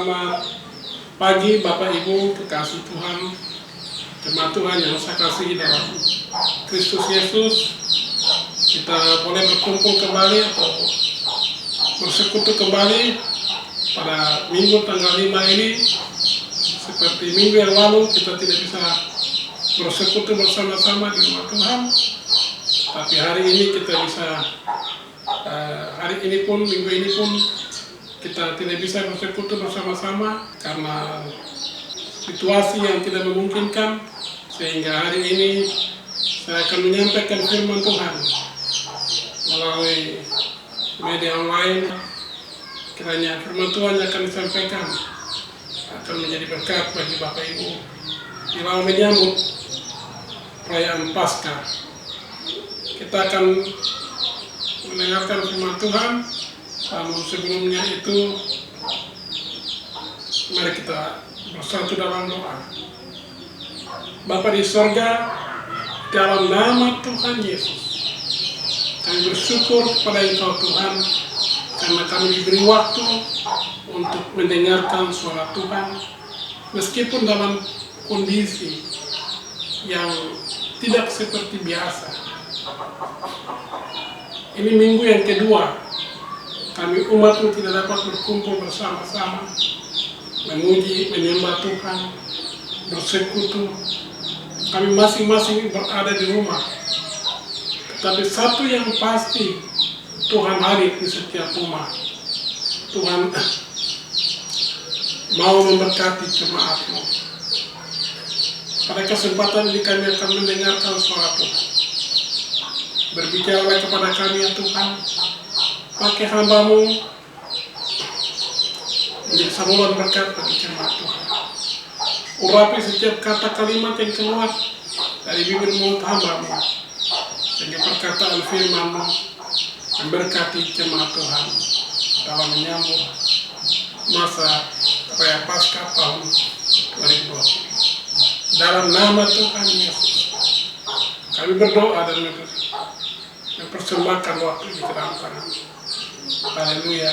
Selamat pagi Bapak Ibu kekasih Tuhan, jemaat Tuhan yang saya kasihi dalam Kristus Yesus. Kita boleh berkumpul kembali atau bersekutu kembali pada minggu tanggal 5 ini. Seperti minggu yang lalu kita tidak bisa bersekutu bersama-sama di rumah Tuhan, tapi hari ini kita bisa, minggu ini pun kita tidak bisa bersekutu bersama-sama karena situasi yang tidak memungkinkan, sehingga hari ini saya akan menyampaikan firman Tuhan melalui media online. Kiranya firman Tuhan yang akan disampaikan akan menjadi berkat bagi Bapak Ibu di dalam menyambut perayaan Paskah. Kita akan mendengarkan firman Tuhan, namun sebelumnya itu mari kita bersatu dalam doa. Bapa di sorga, dalam nama Tuhan Yesus, kami bersyukur kepada Engkau Tuhan, karena kami diberi waktu untuk mendengarkan suara Tuhan, meskipun dalam kondisi yang tidak seperti biasa. Ini minggu yang kedua kami umatmu tidak dapat berkumpul bersama-sama, memuji, menyembah Tuhan, bersekutu. Kami masing-masing berada di rumah. Tetapi satu yang pasti, Tuhan hadir di setiap rumah. Tuhan mau memberkati jemaat-Mu. Pada kesempatan ini kami akan mendengarkan suara Tuhan. Berbicaralah kepada kami ya Tuhan, pakai hamba-Mu menjadi saluran berkat bagi jemaat Tuhan. Urapi setiap kata kalimat yang keluar dari bibir mulut hamba-Mu, sehingga perkataan firman-Mu memberkati jemaat Tuhan dalam menyambut masa perayaan Paskah tahun 2020. Dalam nama Tuhan Yesus kami berdoa dan mempersembahkan waktu di dalam tangan. Haleluya.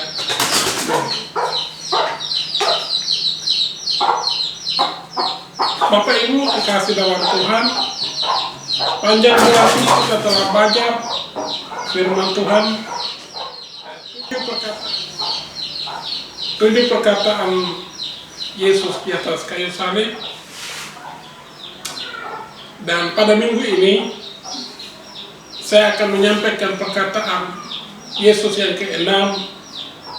Bapak Ibu dikasih dalam Tuhan, panjang durasi kita telah belajar firman Tuhan. 7 perkataan Yesus di atas kayu salib. Dan pada minggu ini saya akan menyampaikan perkataan Yesus yang ke-6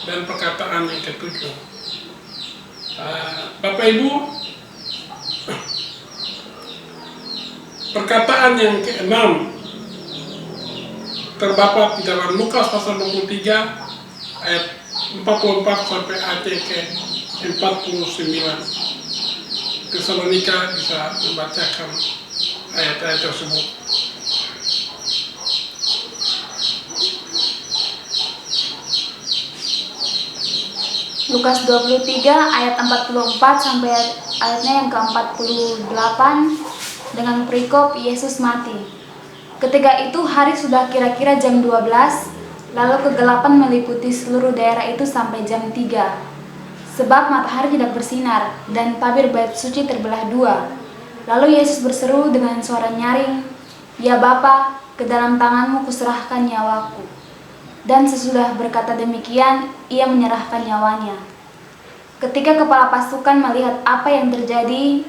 dan perkataan yang ke-7. Bapak Ibu, perkataan yang ke-6 terdapat di dalam Lukas pasal 23 ayat 44 sampai ayat ke-49. Tesalonika bisa membacakan ayat-ayat tersebut. Lukas 23 ayat 44 sampai ayatnya yang ke-48 dengan perikop Yesus mati. Ketika itu hari sudah kira-kira jam 12, lalu kegelapan meliputi seluruh daerah itu sampai jam 3. Sebab matahari tidak bersinar dan tabir bait suci terbelah dua. Lalu Yesus berseru dengan suara nyaring, "Ya Bapa, ke dalam tangan-Mu kuserahkan nyawaku." Dan sesudah berkata demikian, ia menyerahkan nyawanya. Ketika kepala pasukan melihat apa yang terjadi,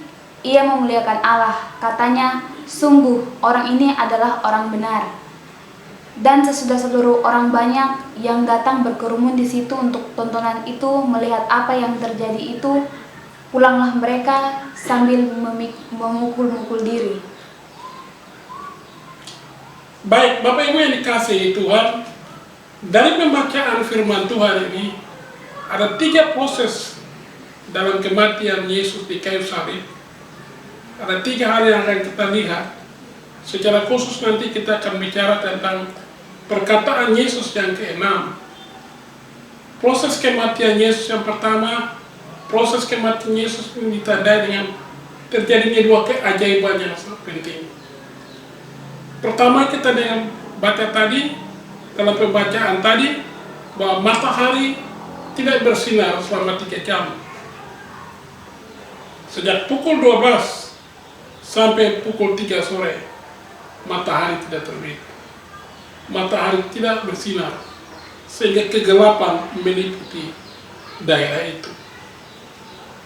ia memuliakan Allah. Katanya, "Sungguh orang ini adalah orang benar." Dan sesudah seluruh orang banyak yang datang berkerumun di situ untuk tontonan itu melihat apa yang terjadi itu, pulanglah mereka sambil memukul-mukul diri. Baik, Bapak Ibu yang dikasihi Tuhan, dari pembacaan firman Tuhan ini ada 3 proses dalam kematian Yesus di kayu salib. Ada 3 hal yang akan kita lihat. Secara khusus nanti kita akan bicara tentang perkataan Yesus yang ke-6. Proses kematian Yesus yang pertama, proses kematian Yesus ini ditandai dengan terjadinya 2 keajaiban yang sangat penting. Pertama, kita dengan baca tadi, dalam pembacaan tadi, bahwa matahari tidak bersinar selama 3 jam. Sejak pukul 12 sampai pukul 3 sore, matahari tidak terbit. Matahari tidak bersinar, sehingga kegelapan meliputi daerah itu.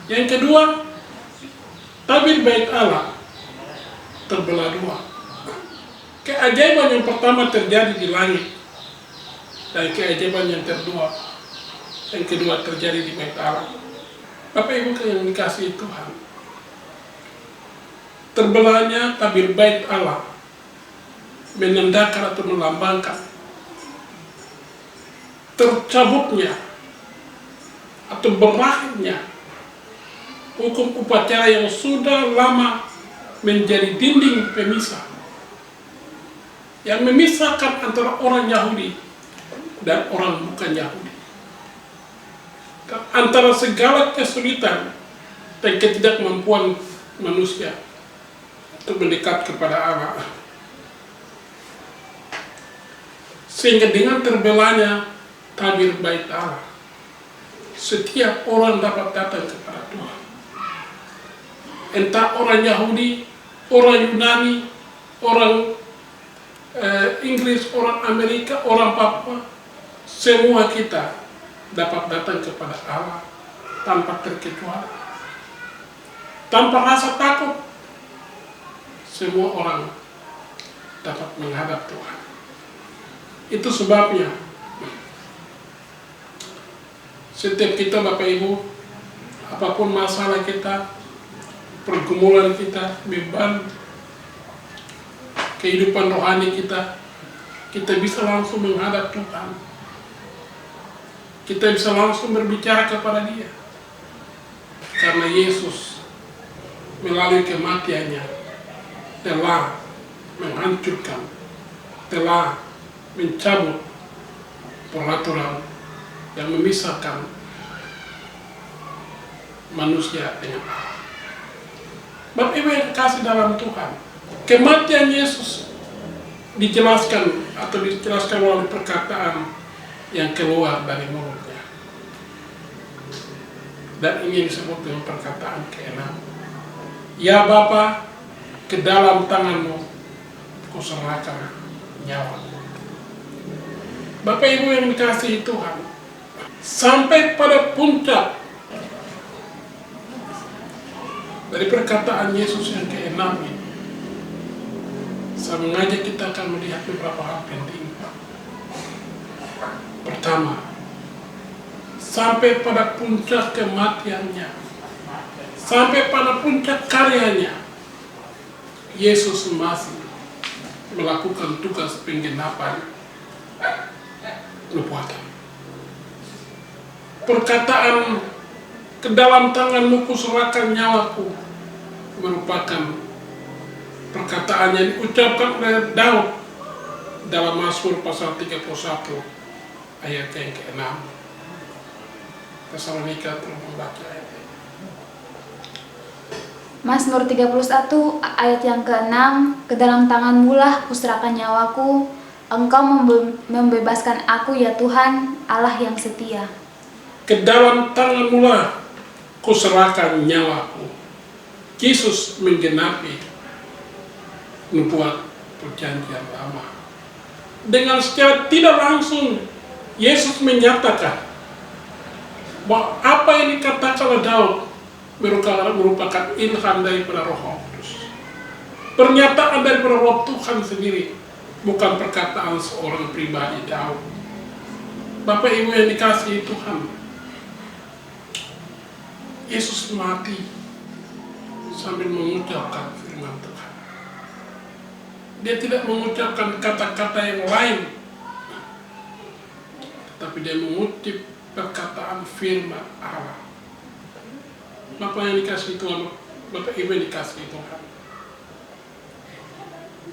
Yang kedua, tabir bait Allah terbelah dua. Keajaiban yang pertama terjadi di langit, dan keajaiban yang kedua terjadi di bait Allah. Bapak Ibu yang dikasihi Tuhan, terbelahnya tabir bait Allah menandakan atau melambangkan tercabutnya atau berakhirnya hukum upacara yang sudah lama menjadi dinding pemisah yang memisahkan antara orang Yahudi dan orang bukan Yahudi, dan antara segala kesulitan dan ketidakmampuan manusia untuk mendekat kepada Allah. Sehingga dengan terbelahnya tabir bait Allah, setiap orang dapat datang kepada Tuhan. Entah orang Yahudi, orang Yunani, orang Inggris, orang Amerika, orang Papua, semua kita dapat datang kepada Allah tanpa terkecuali, tanpa rasa takut. Semua orang dapat menghadap Tuhan. Itu sebabnya setiap kita, Bapak Ibu, apapun masalah kita, pergumulan kita, beban kehidupan rohani kita, kita bisa langsung menghadap Tuhan. Kita bisa langsung berbicara kepada Dia. Karena Yesus melalui kematiannya telah menghancurkan, telah mencabut peraturan yang memisahkan manusia dengan Allah. Bapak Ibu yang kasih dalam Tuhan, kematian Yesus dijelaskan melalui perkataan yang keluar dari mulutnya. Dan ini disebut dengan perkataan ke-6. Ya Bapa, ke dalam tangan-Mu kuserahkan nyawa. Bapak Ibu yang dikasihi Tuhan, sampai pada puncak dari perkataan Yesus yang ke-6 ini, saya mengajak kita akan melihat beberapa hal penting. Pertama, sampai pada puncak kematiannya, sampai pada puncak karyanya, Yesus masih melakukan tugas penggenapan nubuatan. Perkataan ke dalam tangan-Mu kuserahkan nyawaku merupakan perkataan yang diucapkan oleh Daud dalam Mazmur pasal 31 ayat yang ke-6. Tesalonika telah membaca ayat ini. Mazmur 31 ayat yang ke-6, ke dalam tangan-Mu lah kuserahkan nyawaku, Engkau membebaskan aku ya Tuhan, Allah yang setia. Ke dalam tangan-Mu lah kuserahkan nyawaku. Yesus menggenapi nubuat perjanjian lama. Dengan secara tidak langsung Yesus menyatakan bahwa apa yang dikatakan oleh Daud merupakan ilham daripada Roh Kudus. Pernyataan daripada Roh Tuhan sendiri, bukan perkataan seorang pribadi Daud. Bapak Ibu yang dikasihi Tuhan, Yesus mati sambil mengucapkan firman Tuhan. Dia tidak mengucapkan kata-kata yang lain, tetapi dia mengutip perkataan firman Allah. Bapak yang dikasihi Tuhan, Bapak Ibu yang dikasihi Tuhan,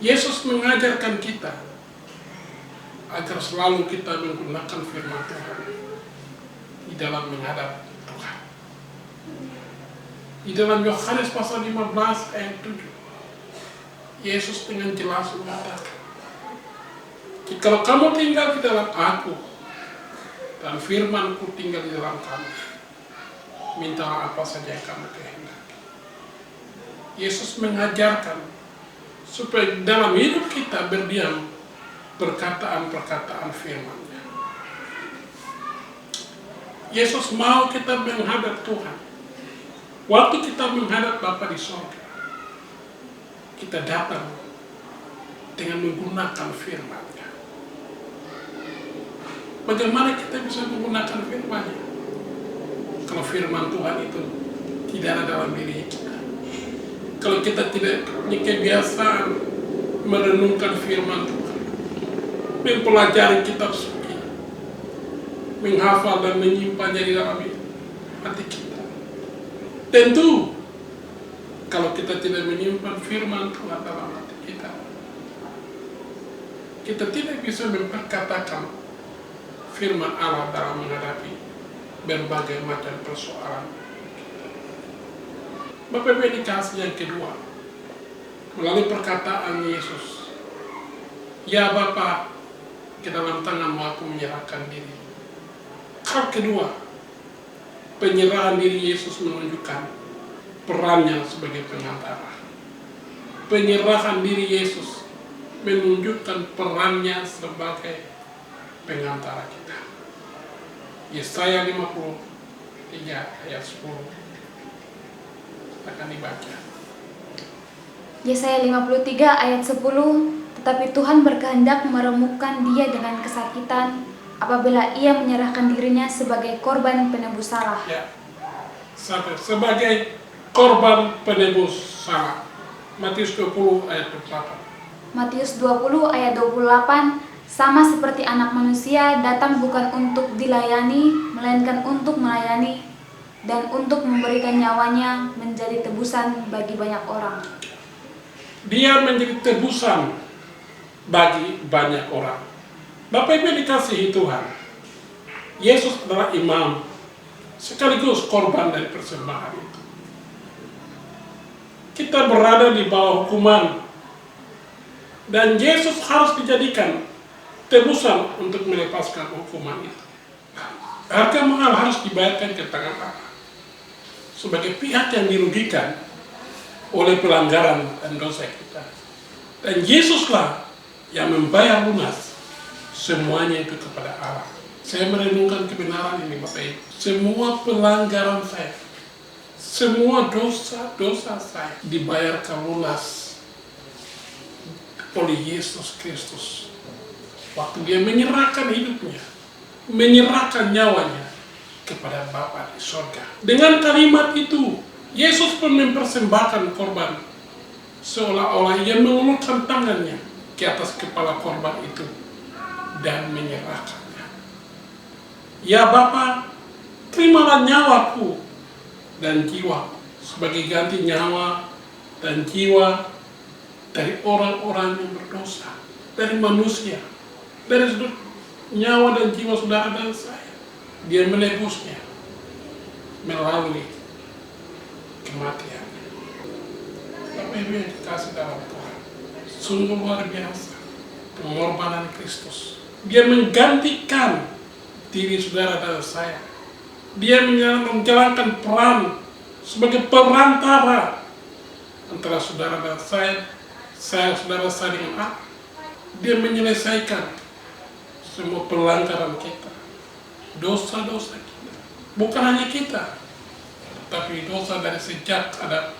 Yesus mengajarkan kita agar selalu kita menggunakan firman Tuhan di dalam menghadap Tuhan. Di dalam Yohanes pasal 15 ayat 7, Yesus dengan jelas mengatakan, jika kamu tinggal di dalam aku dan firman-Ku tinggal di dalam kamu, mintalah apa saja yang kamu kehendaki, Yesus mengajarkan supaya dalam hidup kita berdiam perkataan-perkataan firman-Nya. Yesus mau kita menghadap Tuhan. Waktu kita menghadap Bapa di surga, kita datang dengan menggunakan firman-Nya. Bagaimana kita bisa menggunakan firman-Nya? Kalau firman Tuhan itu tidak ada dalam diri kita. Kalau kita tidak punya kebiasaan merenungkan firman Tuhan, mempelajari kitab suci, menghafal dan menyimpannya di dalam hati kita. Tentu, kalau kita tidak menyimpan firman Tuhan dalam hati kita, kita tidak bisa memperkatakan firman Allah dalam menghadapi berbagai macam persoalan. Bapak Ibu dikasih yang kedua, melalui perkataan Yesus, ya Bapa, ke dalam tangan-Mu aku menyerahkan diri. Hal kedua, penyerahan diri Yesus menunjukkan perannya sebagai pengantara. Penyerahan diri Yesus menunjukkan perannya sebagai pengantara kita. Yesaya 53 ayat 10 akan dibaca. Yesaya 53 ayat 10, tetapi Tuhan berkehendak meremukkan dia dengan kesakitan apabila ia menyerahkan dirinya sebagai korban penebus salah. Ya, sebagai korban penebus salah. Matius 20 ayat 28. Matius 20 ayat 28, sama seperti anak manusia datang bukan untuk dilayani, melainkan untuk melayani, dan untuk memberikan nyawanya menjadi tebusan bagi banyak orang. Dia menjadi tebusan bagi banyak orang. Bapak Ibu dikasihi Tuhan, Yesus adalah imam sekaligus korban dari persembahan itu. Kita berada di bawah hukuman, dan Yesus harus dijadikan tebusan untuk melepaskan hukuman itu. Harga mahal harus dibayarkan ke tangan Allah sebagai pihak yang dirugikan oleh pelanggaran dan dosa kita. Dan Yesuslah yang membayar lunas semuanya itu kepada Allah. Saya merenungkan kebenaran ini Bapak Ibu. Semua pelanggaran saya, semua dosa-dosa saya dibayarkan lunas oleh Yesus Kristus. Waktu dia menyerahkan hidupnya, menyerahkan nyawanya kepada Bapa di surga. Dengan kalimat itu, Yesus pun mempersembahkan korban, seolah-olah ia mengulurkan tangannya ke atas kepala korban itu dan menyerahkannya. Ya Bapa, terimalah nyawaku dan jiwa sebagai ganti nyawa dan jiwa dari orang-orang yang berdosa, dari manusia, dari nyawa dan jiwa saudara dan saya. Dia menebusnya melalui kematian. Bapak Ibu yang dikasih dalam Tuhan, sungguh luar biasa pengorbanan Kristus. Dia menggantikan diri saudara dan saya. Dia menjalankan peran sebagai perantara antara saudara dan saya saudara saya dengan Allah. Dia menyelesaikan semua pelanggaran kita, dosa-dosa kita. Bukan hanya kita, tapi dosa dari sejak ada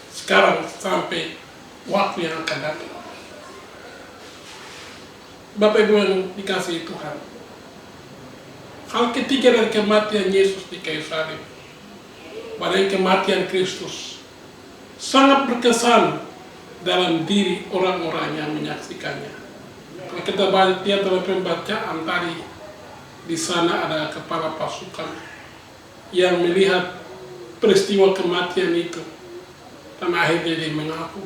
sekarang sampai waktu yang akan datang. Bapak Ibu yang dikasihi Tuhan, hal ketiga dari kematian Yesus di kayu salib, pada kematian Kristus, sangat berkesan dalam diri orang-orang yang menyaksikannya. Kalau kita lihat dalam pembacaan tadi, di sana ada kepala pasukan yang melihat peristiwa kematian itu, dan akhirnya dia mengaku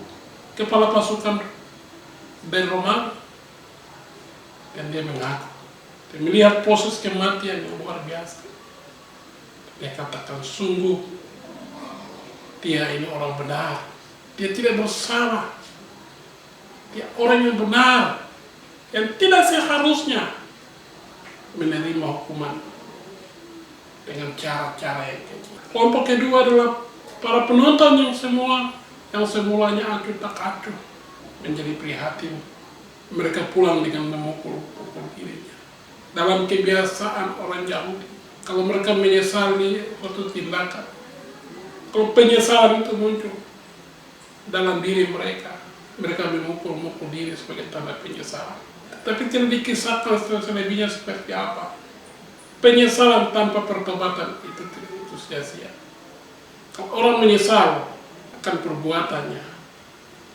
kepala pasukan dari Romawi, dan dia mengaku dia melihat proses kematian yang luar biasa. Dia katakan, sungguh dia ini orang benar, dia tidak bersalah, dia orang yang benar yang tidak seharusnya menerima hukuman dengan cara-cara yang keji. Kelompok kedua adalah para penonton yang semua yang semulanya acuh tak acuh menjadi prihatin. Mereka pulang dengan memukul-pukul dirinya. Dalam kebiasaan orang Yahudi, kalau mereka menyesali suatu tindakan, kalau penyesalan itu muncul dalam diri mereka, mereka memukul-mukul diri sebagai tanda penyesalan. Tapi tidak dikisahkan selebihnya seperti apa. Penyesalan tanpa pertobatan itu sia-sia. Kalau orang menyesal akan perbuatannya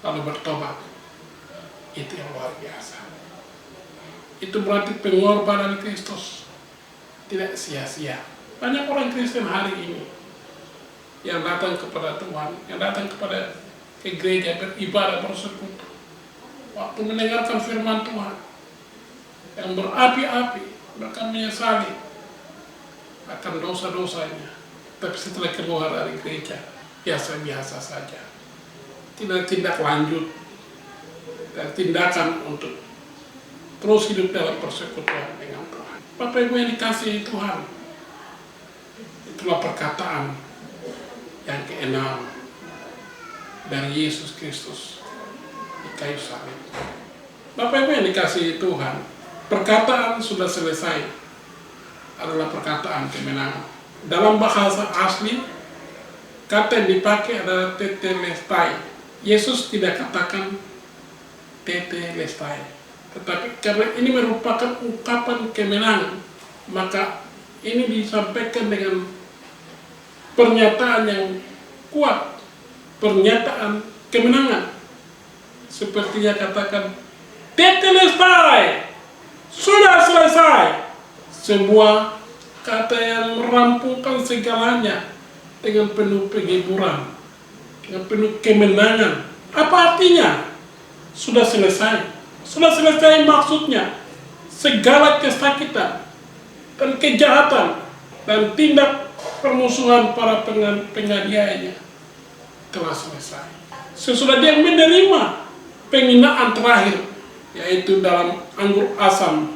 lalu bertobat, itu yang luar biasa. Itu berarti pengorbanan Kristus tidak sia-sia. Banyak orang Kristen hari ini yang datang kepada Tuhan, yang datang kepada ke gereja, beribadah, bersekutu, waktu mendengarkan firman Tuhan, yang berapi-api, bahkan menyesali akan dosa-dosanya, tapi setelah keluar dari gereja biasa-biasa saja, tidak tindak lanjut dan tindakan untuk terus hidup dalam persekutuan dengan Tuhan. Bapak Ibu yang dikasihi Tuhan, itulah perkataan yang keenam dari Yesus Kristus di kayu salib. Bapak Ibu yang dikasihi Tuhan, perkataan sudah selesai adalah perkataan kemenangan. Dalam bahasa asli, kata yang dipakai adalah tetelestai. Yesus tidak katakan tetelestai, tetapi karena ini merupakan ungkapan kemenangan, maka ini disampaikan dengan pernyataan yang kuat, pernyataan kemenangan. Seperti yang katakan, tetelestai, sudah selesai. Sebuah kata yang merampungkan segalanya dengan penuh penghiburan, dengan penuh kemenangan. Apa artinya? Sudah selesai. Sudah selesai maksudnya segala kesakitan dan kejahatan dan tindak permusuhan para penganiayanya telah selesai. Sesudah dia menerima penghinaan terakhir, yaitu dalam anggur asam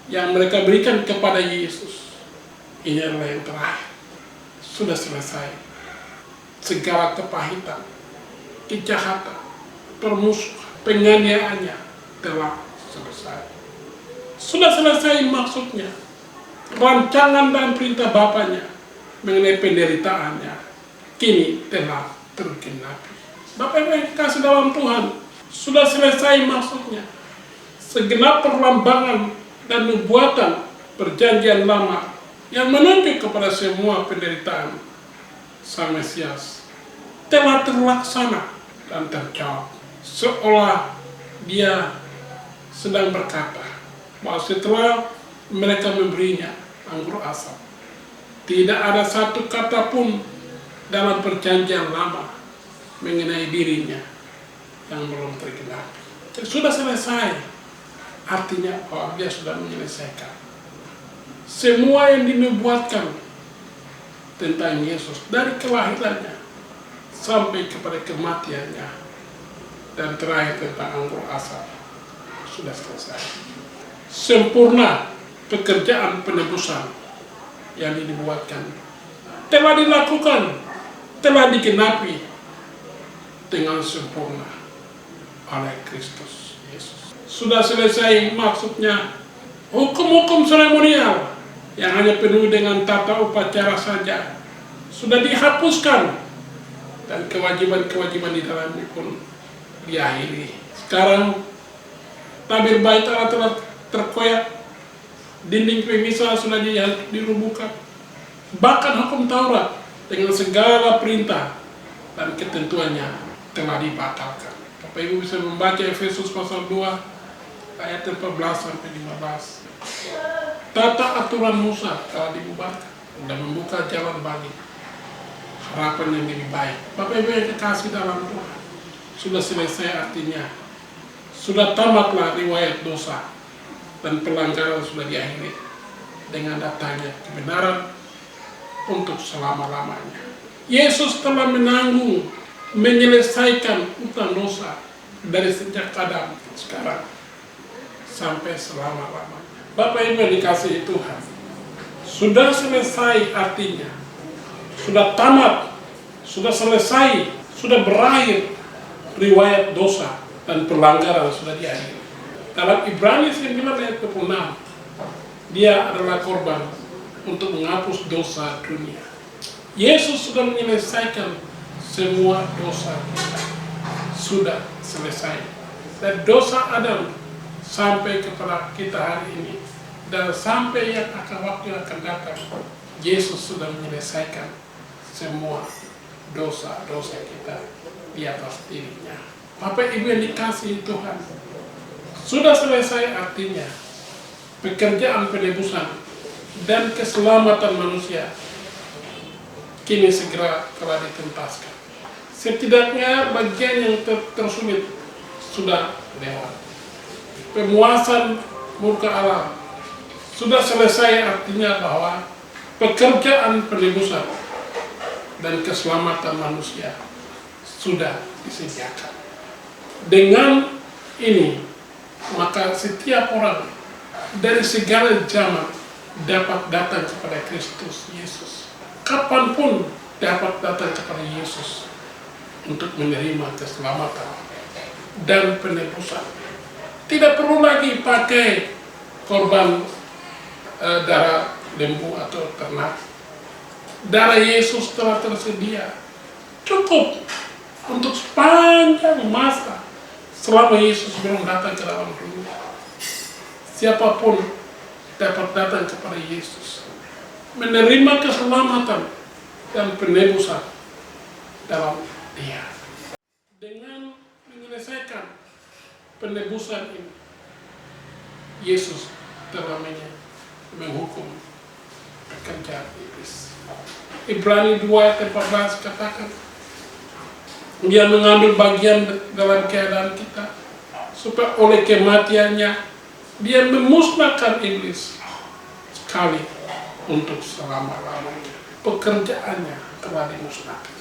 yang mereka berikan kepada Yesus. Ini adalah yang terakhir. Sudah selesai. Segala kepahitan, kejahatan, permusuhan, penganiayaannya telah selesai. Sudah selesai maksudnya rancangan dan perintah Bapaknya mengenai penderitaannya kini telah tergenapi. Bapak Ibu yang kasih dalam Tuhan, sudah selesai maksudnya segenap perlambangan dan nubuatan perjanjian lama yang menunjuk kepada semua penderitaan Sang Mesias telah terlaksana dan terjawab, seolah dia sedang berkata bahwa setelah mereka memberinya anggur asam, tidak ada satu kata pun dalam perjanjian lama mengenai dirinya yang belum tergenapi. Sudah selesai, artinya bahwa dia sudah menyelesaikan semua yang dinubuatkan tentang Yesus dari kelahirannya sampai kepada kematiannya, dan terakhir tentang anggur asam sudah selesai. Sempurna pekerjaan penebusan yang dibuatkan telah dilakukan, telah digenapi dengan sempurna oleh Kristus Yesus. Sudah selesai maksudnya hukum-hukum seremonial yang hanya penuh dengan tata upacara saja sudah dihapuskan, dan kewajiban-kewajiban di dalamnya pun diakhiri. Sekarang tabir bait Allah telah terkoyak, dinding pemisah sudah dirubuhkan, bahkan hukum Taurat dengan segala perintah dan ketentuannya telah dibatalkan. Bapak Ibu bisa membaca Efesus pasal 2 ayat 14 sampai 15. Tata aturan Musa telah dibubarkan dan membuka jalan bagi harapan yang lebih baik. Bapak Ibu yang kekasih dalam Tuhan, sudah selesai artinya sudah tamatlah riwayat dosa dan pelanggaran sudah diakhiri dengan datangnya kebenaran untuk selama-lamanya. Yesus telah menanggung, menyelesaikan utang dosa dari sejak Adam sekarang sampai selama-lamanya. Bapak Ibu yang dikasihi Tuhan, sudah selesai artinya sudah tamat, sudah selesai, sudah berakhir, riwayat dosa dan pelanggaran sudah diakhiri. Dalam Ibrani 9 ayat 26, dia adalah korban untuk menghapus dosa dunia. Yesus sudah menyelesaikan semua dosa kita. Sudah selesai. Dan dosa Adam sampai kepada kita hari ini dan sampai yang waktu yang akan datang, Yesus sudah menyelesaikan semua dosa-dosa kita di atas dirinya. Bapak Ibu yang dikasihi Tuhan, sudah selesai artinya pekerjaan penebusan dan keselamatan manusia kini segera telah dituntaskan. Setidaknya bagian yang tersulit sudah lewat. Pemuasan murka Allah sudah selesai, artinya bahwa pekerjaan penebusan dan keselamatan manusia sudah disediakan. Dengan ini, maka setiap orang dari segala zaman dapat datang kepada Kristus Yesus. Kapanpun dapat datang kepada Yesus untuk menerima keselamatan dan penebusan. Tidak perlu lagi pakai korban darah lembu atau ternak. Darah Yesus telah tersedia, cukup untuk sepanjang masa selama Yesus belum datang ke dalam dunia. Siapapun dapat datang kepada Yesus, menerima keselamatan dan penebusan dalam Dia. Dengan menyelesaikan penebusan ini, Yesus telah menghukum pekerjaan iblis. Ibrani 2 ayat 14 katakan, Dia mengambil bagian dalam keadaan kita, supaya oleh kematiannya Dia memusnahkan iblis sekali untuk selama-lamanya. Pekerjaannya telah dimusnahkan,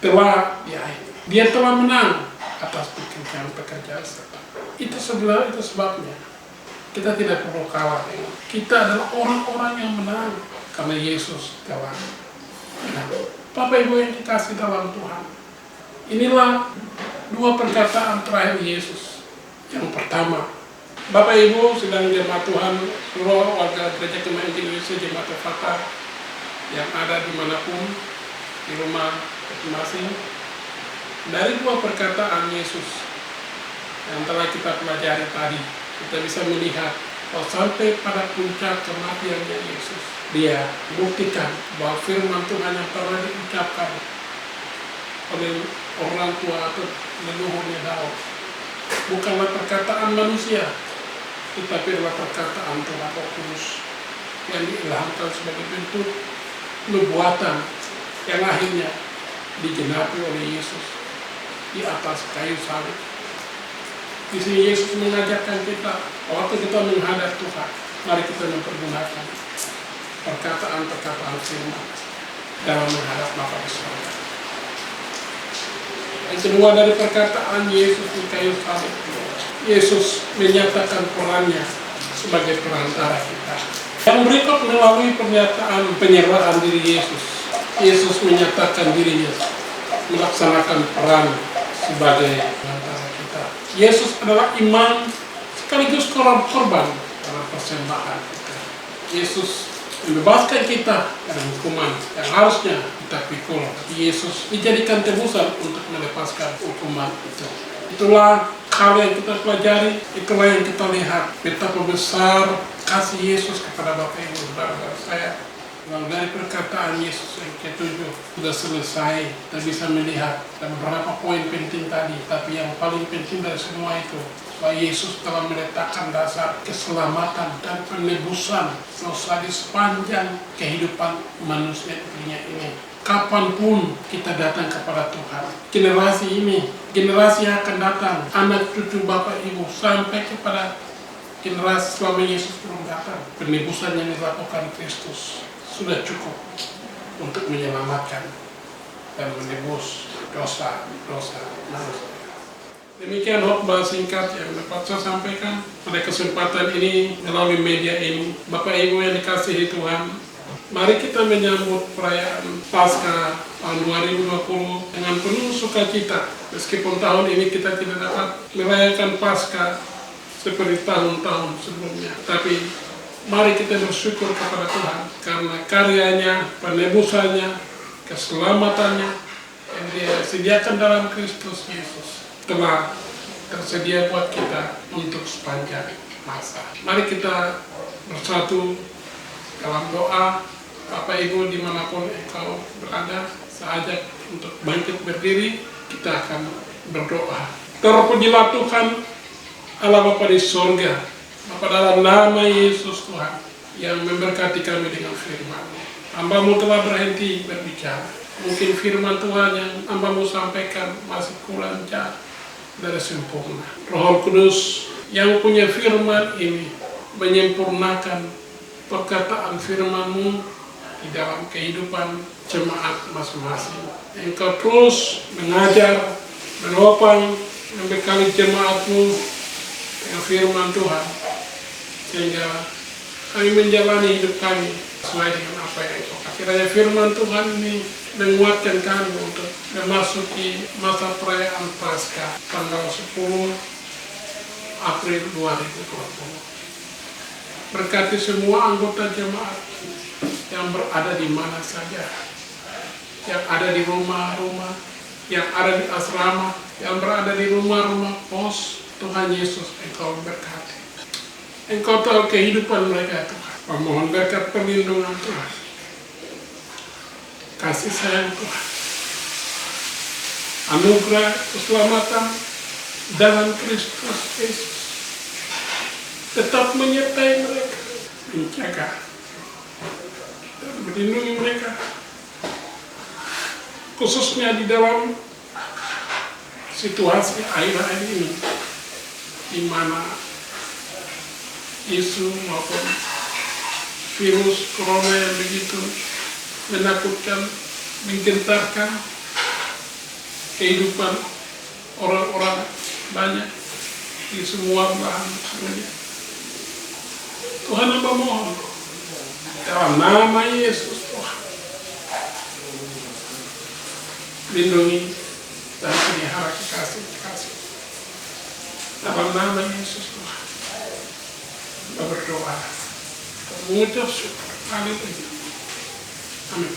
telah diakhiri. Dia telah menang atas pekerjaan-pekerjaan setan. Itu sebabnya kita tidak perlu kalah. Kita adalah orang-orang yang menang karena Yesus telah menang. Bapak Ibu yang dikasih dalam Tuhan, inilah dua perkataan terakhir Yesus. Yang pertama, Bapak Ibu sedang jemaat Tuhan, seluruh warga Gereja Kemahiran Indonesia, jemaat Fatah yang ada dimanapun, di rumah masing-masing, dari dua perkataan Yesus yang telah kita pelajari tadi, kita bisa melihat bahwa sampai pada puncak kematiannya Yesus, Dia buktikan bahwa firman Tuhan yang pernah diucapkan oleh orang tua atau leluhurnya Daud bukanlah perkataan manusia, tetapi adalah perkataan Tuhan Roh Kudus yang diilhamkan sebagai bentuk nubuatan yang akhirnya digenapi oleh Yesus di atas kayu salib. Di sini Yesus mengajarkan kita, waktu kita menghadap Tuhan, mari kita mempergunakan perkataan-perkataan firman dalam menghadap Bapa di surga. Yang kedua, dari perkataan Yesus di kayu salib, Yesus menyatakan perannya sebagai perantara kita. Yang berikut melalui pernyataan penyerahan diri Yesus, Yesus menyatakan dirinya melaksanakan peran sebagai perantara kita. Yesus adalah imam sekaligus korban dalam persembahan kita. Yesus membebaskan kita dari hukuman yang harusnya kita pikul. Yesus dijadikan tebusan untuk melepaskan hukuman itu. Itulah hal yang kita pelajari, itulah yang kita lihat betapa besar kasih Yesus kepada Bapak Ibu Saudara saya. Dari perkataan Yesus yang ketujuh sudah selesai, kita bisa melihat dan beberapa poin penting tadi, tapi yang paling penting dari semua itu bahwa Yesus telah meletakkan dasar keselamatan dan penebusan dosa di sepanjang kehidupan manusia dunia ini. Kapanpun kita datang kepada Tuhan, generasi ini, generasi yang akan datang, anak cucu Bapak Ibu, sampai kepada generasi selama Yesus belum datang, penebusan yang dilakukan Kristus sudah cukup untuk menyelamatkan dan menebus dosa-dosa manusia. Demikian khotbah singkat yang dapat saya sampaikan pada kesempatan ini melalui media ini. Bapak Ibu yang dikasihi Tuhan, Mari kita menyambut perayaan Paskah tahun 2020 dengan penuh sukacita. Meskipun tahun ini kita tidak dapat merayakan Paskah seperti tahun-tahun sebelumnya. Tapi mari kita bersyukur kepada Tuhan karena karyanya, penebusannya, keselamatannya yang Dia sediakan dalam Kristus Yesus telah tersedia buat kita untuk sepanjang masa. Mari kita bersatu dalam doa. Bapak Ibu dimanapun engkau berada, saya ajak untuk bangkit berdiri, kita akan berdoa. Terpujilah Tuhan Allah Bapa di surga, Bapa dalam nama Yesus Tuhan yang memberkati kami dengan firman. Hamba-Mu telah berhenti berbicara. Mungkin firman Tuhan yang hamba-Mu sampaikan masih kurang jauh dari sempurna. Roh Kudus yang punya firman ini menyempurnakan perkataan firman-Mu di dalam kehidupan jemaat masing-masing. Engkau terus mengajar, menopang, membekali jemaat-Mu dengan firman Tuhan, sehingga kami menjalani hidup kami sesuai dengan apa yang Engkau kasih. Kiranya firman Tuhan ini menguatkan kami untuk memasuki masa perayaan Paskah tanggal 10 April 2020. Berkati semua anggota jemaat yang berada di mana saja, yang ada di rumah-rumah, yang ada di asrama, yang berada di rumah-rumah pos. Tuhan Yesus, Engkau berkati. Engkau tahu kehidupan mereka, Tuhan. Memohon berkat perlindungan Tuhan, kasih sayang Tuhan, anugerah keselamatan dalam Kristus Yesus tetap menyertai mereka, menjaga dan melindungi mereka, khususnya di dalam situasi akhir-akhir ini, di mana isu maupun virus corona yang begitu menakutkan, menggentarkan kehidupan orang-orang banyak di semua belahan dunia. Tuhan, hamba mohon dalam nama Yesus Tuhan, lindungi dan pelihara kekasih-kekasih. Dalam nama Yesus Tuhan, kita berdoa, mengucap syukur. Haleluya. Amin.